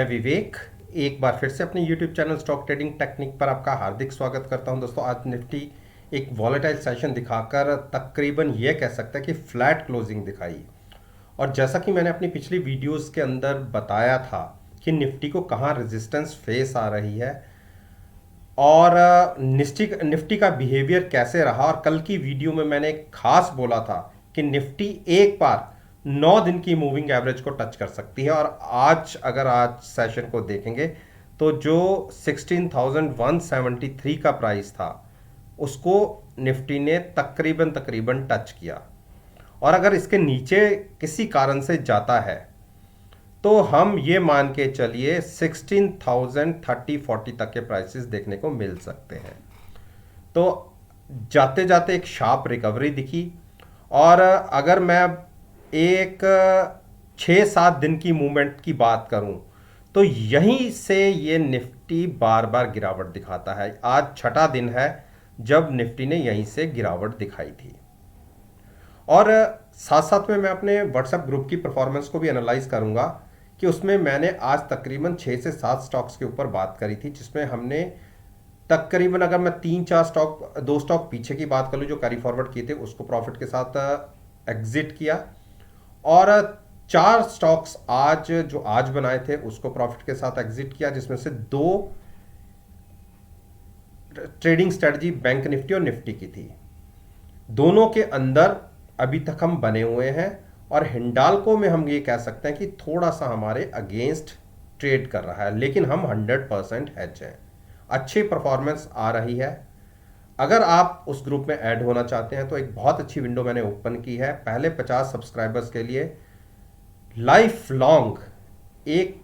मैं विवेक एक बार फिर से अपने YouTube channel stock trading technique पर आपका हार्दिक स्वागत करता हूं। दोस्तों, आज निफ्टी एक वॉलेटाइल सेशन दिखाकर तकरीबन ये कह सकता है कि फ्लैट क्लोजिंग दिखाई। और जैसा कि मैंने अपनी पिछली वीडियोस के अंदर बताया था कि निफ्टी को कहाँ रेजिस्टेंस फेस आ रही है और निफ्टी का बिहेवियर कैसे रहा, और कल की वीडियो में मैंने एक खास बोला था कि निफ्टी एक बार 9 दिन की मूविंग एवरेज को टच कर सकती है। और आज अगर आज सेशन को देखेंगे तो जो 16,173 का प्राइस था उसको निफ्टी ने तकरीबन तकरीबन टच किया। और अगर इसके नीचे किसी कारण से जाता है तो हम ये मान के चलिए 16,030-40 तक के प्राइसेस देखने को मिल सकते हैं। तो जाते जाते एक शार्प रिकवरी दिखी। और अगर मैं एक 6-7 दिन की मूवमेंट की बात करूं तो यहीं से ये निफ्टी बार बार गिरावट दिखाता है। आज छठा दिन है जब निफ्टी ने यहीं से गिरावट दिखाई थी। और साथ साथ में मैं अपने व्हाट्सएप ग्रुप की परफॉर्मेंस को भी एनालाइज करूंगा कि उसमें मैंने आज तकरीबन 6 से 7 स्टॉक्स के ऊपर बात करी थी, जिसमें हमने तकरीबन, अगर मैं 3-4 स्टॉक, 2 स्टॉक पीछे की बात कर लूँ जो कैरी फॉरवर्ड किए थे, उसको प्रॉफिट के साथ एग्जिट किया। और 4 स्टॉक्स आज जो आज बनाए थे उसको प्रॉफिट के साथ एग्जिट किया, जिसमें से 2 ट्रेडिंग स्ट्रेटजी बैंक निफ्टी और निफ्टी की थी। दोनों के अंदर अभी तक हम बने हुए हैं और हिंडाल्को में हम ये कह सकते हैं कि थोड़ा सा हमारे अगेंस्ट ट्रेड कर रहा है, लेकिन हम 100% हेज हैं। अच्छी परफॉर्मेंस आ रही है। अगर आप उस ग्रुप में ऐड होना चाहते हैं तो एक बहुत अच्छी विंडो मैंने ओपन की है। पहले 50 सब्सक्राइबर्स के लिए लाइफ लॉन्ग एक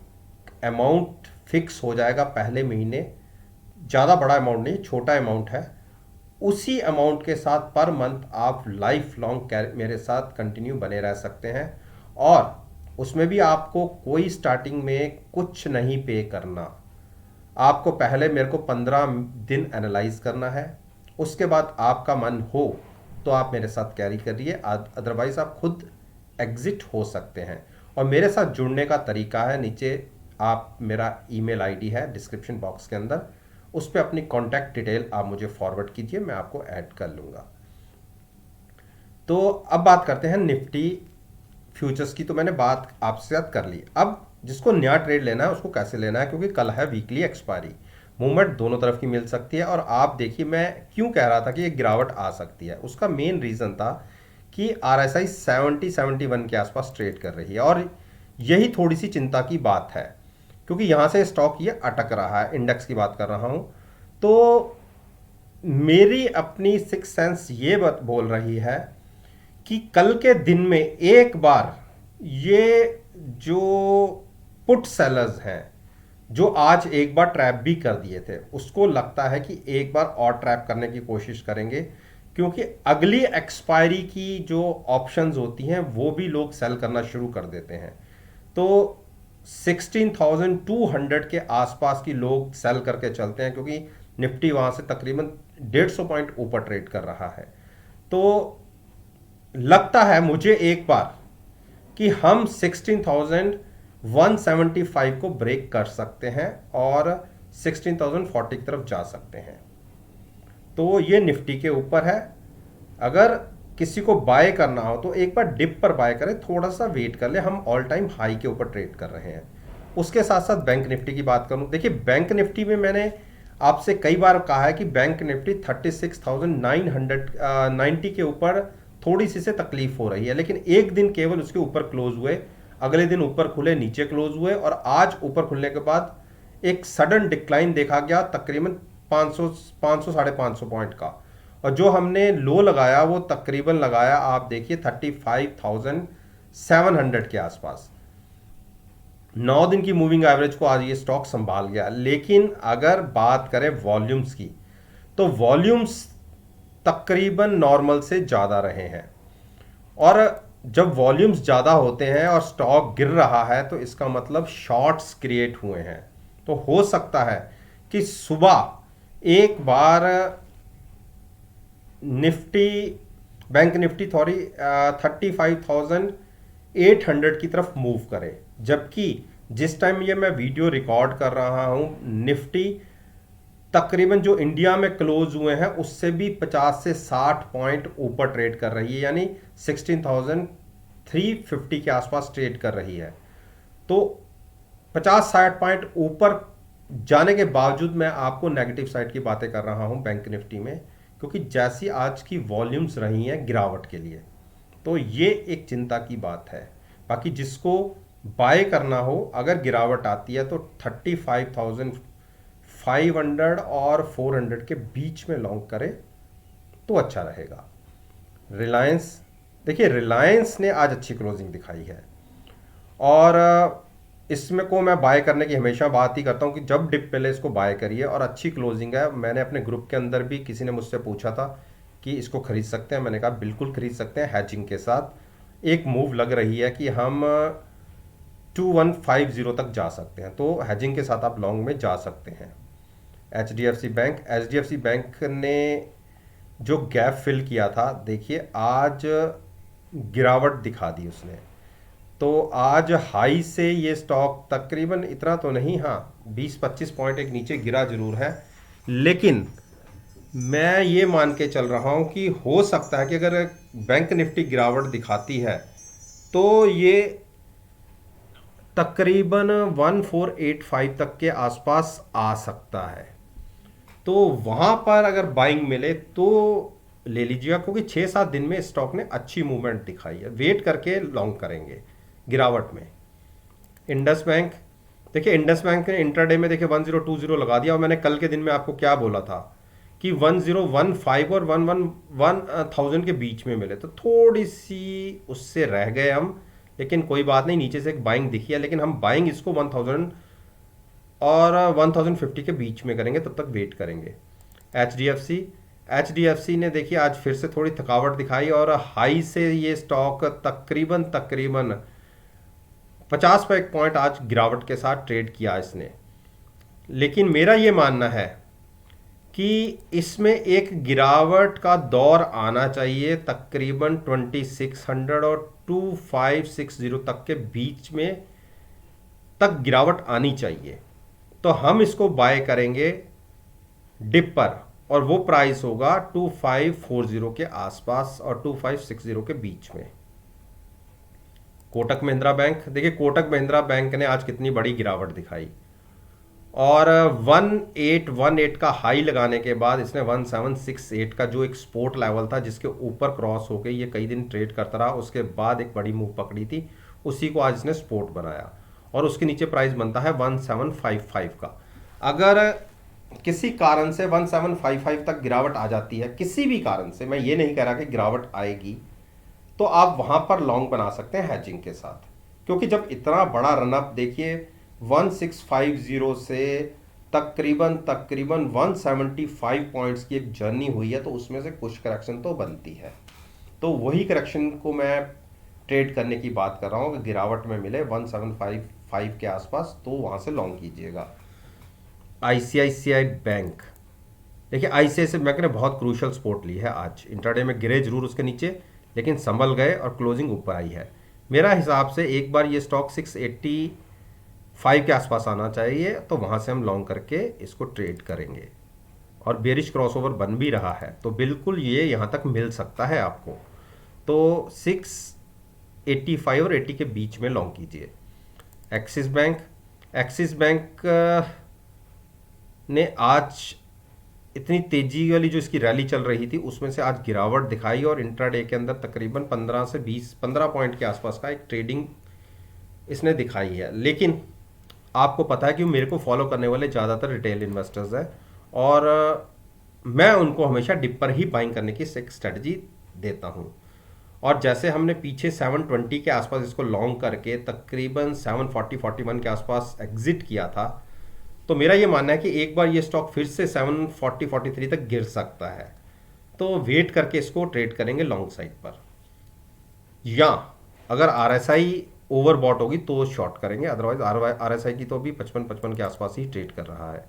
अमाउंट फिक्स हो जाएगा पहले महीने। ज़्यादा बड़ा अमाउंट नहीं, छोटा अमाउंट है। उसी अमाउंट के साथ पर मंथ आप लाइफ लॉन्ग मेरे साथ कंटिन्यू बने रह सकते हैं। और उसमें भी आपको कोई स्टार्टिंग में कुछ नहीं पे करना। आपको पहले मेरे को 15 दिन एनालाइज करना है, उसके बाद आपका मन हो तो आप मेरे साथ कैरी करिए, अदरवाइज आप खुद एग्जिट हो सकते हैं। और मेरे साथ जुड़ने का तरीका है, नीचे आप मेरा ईमेल आईडी है डिस्क्रिप्शन बॉक्स के अंदर, उस पर अपनी कॉन्टैक्ट डिटेल आप मुझे फॉरवर्ड कीजिए, मैं आपको ऐड कर लूँगा। तो अब बात करते हैं निफ्टी फ्यूचर्स की। तो मैंने बात आपसे साथ कर ली। अब जिसको नया ट्रेड लेना है उसको कैसे लेना है, क्योंकि कल है वीकली एक्सपायरी। मूवमेंट दोनों तरफ की मिल सकती है। और आप देखिए, मैं क्यों कह रहा था कि एक गिरावट आ सकती है, उसका मेन रीज़न था कि RSI 70-71 के आसपास ट्रेड कर रही है। और यही थोड़ी सी चिंता की बात है, क्योंकि यहाँ से स्टॉक ये अटक रहा है। इंडेक्स की बात कर रहा हूँ तो मेरी अपनी सिक्स सेंस ये बात बोल रही है कि कल के दिन में एक बार ये जो पुट सेलर्स हैं, जो आज एक बार ट्रैप भी कर दिए थे, उसको लगता है कि एक बार और ट्रैप करने की कोशिश करेंगे, क्योंकि अगली एक्सपायरी की जो ऑप्शंस होती हैं वो भी लोग सेल करना शुरू कर देते हैं। तो 16,200 के आसपास की लोग सेल करके चलते हैं, क्योंकि निफ्टी वहां से तकरीबन 150 पॉइंट ऊपर ट्रेड कर रहा है। तो लगता है मुझे एक बार कि हम 16,175 को ब्रेक कर सकते हैं और 16,040 की तरफ जा सकते हैं। तो ये निफ्टी के ऊपर है। अगर किसी को बाय करना हो तो एक बार डिप पर बाय करें, थोड़ा सा वेट कर ले। हम ऑल टाइम हाई के ऊपर ट्रेड कर रहे हैं। उसके साथ साथ बैंक निफ्टी की बात करूं, देखिए बैंक निफ्टी में मैंने आपसे कई बार कहा है कि बैंक निफ्टी 36,990 के ऊपर थोड़ी सी से तकलीफ हो रही है, लेकिन एक दिन केवल उसके ऊपर क्लोज हुए, अगले दिन ऊपर खुले, नीचे क्लोज हुए, और आज ऊपर खुलने के बाद एक सडन डिक्लाइन देखा गया तकरीबन 500-550 पॉइंट का। और जो हमने लो लगाया वो तकरीबन लगाया, आप देखिए 35,700 के आसपास। 9 दिन की मूविंग एवरेज को आज ये स्टॉक संभाल गया। लेकिन अगर बात करें वॉल्यूम्स की, तो वॉल्यूम्स तकरीबन नॉर्मल से ज़्यादा रहे हैं। और जब वॉल्यूम्स ज़्यादा होते हैं और स्टॉक गिर रहा है तो इसका मतलब शॉर्ट्स क्रिएट हुए हैं। तो हो सकता है कि सुबह एक बार निफ्टी, बैंक निफ्टी 35,800 की तरफ मूव करे, जबकि जिस टाइम ये मैं वीडियो रिकॉर्ड कर रहा हूं, निफ्टी तकरीबन जो इंडिया में क्लोज हुए हैं उससे भी 50 से 60 पॉइंट ऊपर ट्रेड कर रही है, यानी 16,350 के आसपास ट्रेड कर रही है। तो 50-60 पॉइंट ऊपर जाने के बावजूद मैं आपको नेगेटिव साइड की बातें कर रहा हूं बैंक निफ्टी में, क्योंकि जैसी आज की वॉल्यूम्स रही हैं गिरावट के लिए, तो ये एक चिंता की बात है। बाकी जिसको बाय करना हो, अगर गिरावट आती है तो 35,500 और 400 के बीच में लॉन्ग करे तो अच्छा रहेगा। रिलायंस, देखिए रिलायंस ने आज अच्छी क्लोजिंग दिखाई है, और इसमें को मैं बाय करने की हमेशा बात ही करता हूँ कि जब डिप पहले इसको बाय करिए और अच्छी क्लोजिंग है। मैंने अपने ग्रुप के अंदर भी, किसी ने मुझसे पूछा था कि इसको खरीद सकते हैं, मैंने कहा बिल्कुल खरीद सकते हैं हैजिंग के साथ। एक मूव लग रही है कि हम 2150 तक जा सकते हैं, तो हैजिंग के साथ आप लॉन्ग में जा सकते हैं। H D F C bank ने जो गैप फिल किया था, देखिए आज गिरावट दिखा दी उसने। तो आज हाई से ये स्टॉक तकरीबन इतना तो नहीं, हाँ 20-25 पॉइंट एक नीचे गिरा जरूर है, लेकिन मैं ये मान के चल रहा हूँ कि हो सकता है कि अगर बैंक निफ्टी गिरावट दिखाती है तो ये तकरीबन 1485 तक के आसपास आ सकता है। तो वहाँ पर अगर बाइंग मिले तो ले लीजिएगा, क्योंकि 6-7 दिन में स्टॉक ने अच्छी मूवमेंट दिखाई है। वेट करके लॉन्ग करेंगे गिरावट में। इंडस बैंक, देखिए इंडस बैंक ने इंट्राडे में देखिए 1020 लगा दिया, और मैंने कल के दिन में आपको क्या बोला था कि 1015 और 111000 के बीच में मिले, तो थोड़ी सी उससे रह गए हम, लेकिन कोई बात नहीं, नीचे से एक बाइंग दिखी है, लेकिन हम बाइंग इसको 1000 और 1050 के बीच में करेंगे, तब तक वेट करेंगे। एच डी एफ सी ने देखिए आज फिर से थोड़ी थकावट दिखाई, और हाई से ये स्टॉक तकरीबन 50 पॉइंट आज गिरावट के साथ ट्रेड किया इसने। लेकिन मेरा ये मानना है कि इसमें एक गिरावट का दौर आना चाहिए, तकरीबन 2600 और 2560 तक के बीच में तक गिरावट आनी चाहिए, तो हम इसको बाय करेंगे डिप पर, और वो प्राइस होगा 2540 के आसपास और 2560 के बीच में। कोटक महिंद्रा बैंक, देखिए कोटक महिंद्रा बैंक ने आज कितनी बड़ी गिरावट दिखाई, और 1818 का हाई लगाने के बाद इसने 1768 का जो एक सपोर्ट लेवल था जिसके ऊपर क्रॉस हो गई, ये कई दिन ट्रेड करता रहा, उसके बाद एक बड़ी मूव पकड़ी थी, उसी को आज इसने सपोर्ट बनाया, और उसके नीचे प्राइस बनता है 1755 का। अगर किसी कारण से 1755 तक गिरावट आ जाती है, किसी भी कारण से, मैं ये नहीं कह रहा कि गिरावट आएगी, तो आप वहां पर लॉन्ग बना सकते हैं हैजिंग के साथ, क्योंकि जब इतना बड़ा रनअप, देखिए 1650 से तकरीबन 175 पॉइंट्स की एक जर्नी हुई है, तो उसमें से कुछ करेक्शन तो बनती है। तो वही करेक्शन को मैं ट्रेड करने की बात कर रहा हूँ कि गिरावट में मिले 1755 के आसपास, तो वहाँ से लॉन्ग कीजिएगा। आईसीआईसीआई बैंक, देखिए आईसीआईसीआई बैंक ने बहुत क्रूशल सपोर्ट ली है आज, इंट्राडे में गिरे जरूर उसके नीचे, लेकिन संभल गए और क्लोजिंग ऊपर आई है। मेरा हिसाब से एक बार ये स्टॉक 685 के आसपास आना चाहिए, तो वहाँ से हम लॉन्ग करके इसको ट्रेड करेंगे, और बेरिश क्रॉसओवर बन भी रहा है, तो बिल्कुल ये यहाँ तक मिल सकता है आपको, तो 685 और 80 के बीच में लॉन्ग कीजिए। एक्सिस बैंक ने आज इतनी तेजी वाली जो इसकी रैली चल रही थी उसमें से आज गिरावट दिखाई, और इंट्राडे के अंदर तकरीबन 15 पॉइंट के आसपास का एक ट्रेडिंग इसने दिखाई है। लेकिन आपको पता है कि मेरे को फॉलो करने वाले ज़्यादातर रिटेल इन्वेस्टर्स हैं, और मैं उनको हमेशा डिप पर ही बाइंग करने की एक स्ट्रेटजी देता हूँ, और जैसे हमने पीछे 720 के आसपास इसको लॉन्ग करके तकरीबन 740-41 के आसपास एग्जिट किया था, तो मेरा ये मानना है कि एक बार ये स्टॉक फिर से 740-43 तक गिर सकता है, तो वेट करके इसको ट्रेड करेंगे लॉन्ग साइड पर, या अगर आरएसआई ओवरबॉट होगी तो शॉर्ट करेंगे, अदरवाइज आरएसआई की तो अभी 55 के आसपास ही ट्रेड कर रहा है।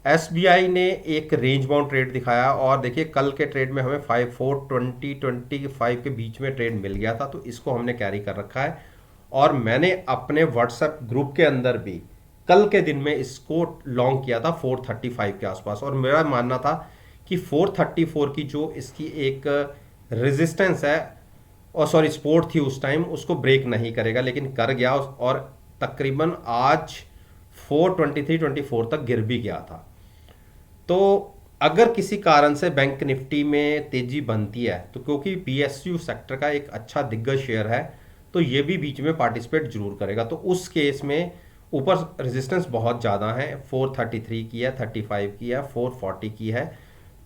एसबीआई ने एक रेंज बाउंड ट्रेड दिखाया, और देखिए कल के ट्रेड में हमें 5420-25 के बीच में ट्रेड मिल गया था, तो इसको हमने कैरी कर रखा है, और मैंने अपने व्हाट्सएप ग्रुप के अंदर भी कल के दिन में इसको लॉन्ग किया था 435 के आसपास, और मेरा मानना था कि 434 की जो इसकी एक रेजिस्टेंस है, और सॉरी सपोर्ट थी उस टाइम, उसको ब्रेक नहीं करेगा, लेकिन कर गया और तकरीबन आज 423-24 तक गिर भी गया था। तो अगर किसी कारण से बैंक निफ्टी में तेजी बनती है, तो क्योंकि पीएसयू सेक्टर का एक अच्छा दिग्गज शेयर है, तो ये भी बीच में पार्टिसिपेट जरूर करेगा। तो उस केस में ऊपर रेजिस्टेंस बहुत ज़्यादा है, 433 की है, 35 की है, 440 की है।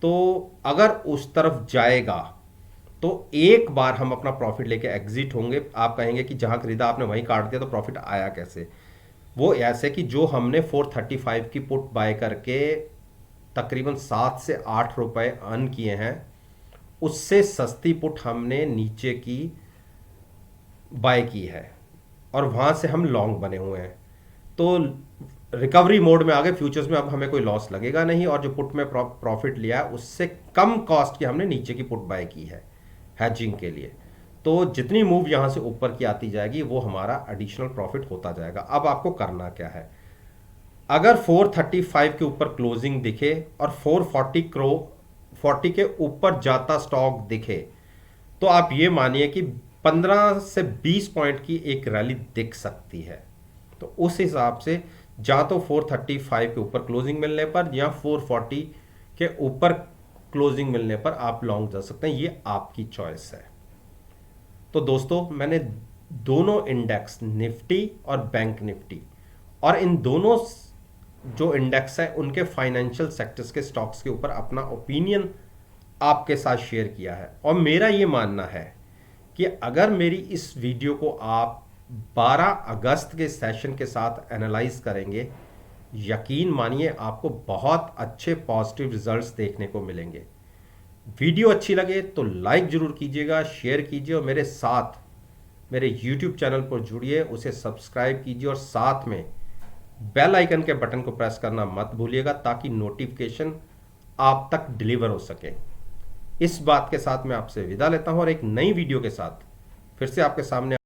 तो अगर उस तरफ जाएगा तो एक बार हम अपना प्रॉफिट लेके एग्जिट होंगे। आप कहेंगे कि जहां खरीदा आपने वहीं काट दिया, तो प्रॉफिट आया कैसे? वो ऐसे कि जो हमने 435 की पुट बाय करके तकरीबन 7 से 8 रुपए अर्न किए हैं, उससे सस्ती पुट हमने नीचे की बाय की है, और वहां से हम लॉन्ग बने हुए हैं। तो रिकवरी मोड में आ गए फ्यूचर्स में, अब हमें कोई लॉस लगेगा नहीं, और जो पुट में प्रॉफिट लिया है उससे कम कॉस्ट की हमने नीचे की पुट बाय की है हैजिंग के लिए। तो जितनी मूव यहां से ऊपर की आती जाएगी वो हमारा एडिशनल प्रॉफिट होता जाएगा। अब आपको करना क्या है, अगर 435 के ऊपर क्लोजिंग दिखे और 440 के ऊपर जाता स्टॉक दिखे, तो आप ये मानिए कि 15 से 20 पॉइंट की एक रैली दिख सकती है। तो उस हिसाब से या तो 435 के ऊपर क्लोजिंग मिलने पर या 440 के ऊपर क्लोजिंग मिलने पर आप लॉन्ग जा सकते हैं, ये आपकी चॉइस है। तो दोस्तों, मैंने दोनों इंडेक्स निफ्टी और बैंक निफ्टी, और इन दोनों जो इंडेक्स है उनके फाइनेंशियल सेक्टर्स के स्टॉक्स के ऊपर अपना ओपिनियन आपके साथ शेयर किया है। और मेरा ये मानना है कि अगर मेरी इस वीडियो को आप 12 अगस्त के सेशन के साथ एनालाइज करेंगे, यकीन मानिए आपको बहुत अच्छे पॉजिटिव रिजल्ट्स देखने को मिलेंगे। वीडियो अच्छी लगे तो लाइक जरूर कीजिएगा, शेयर कीजिए, और मेरे साथ मेरे YouTube चैनल पर जुड़िए, उसे सब्सक्राइब कीजिए, और साथ में बेल आइकन के बटन को प्रेस करना मत भूलिएगा, ताकि नोटिफिकेशन आप तक डिलीवर हो सके। इस बात के साथ मैं आपसे विदा लेता हूं, और एक नई वीडियो के साथ फिर से आपके सामने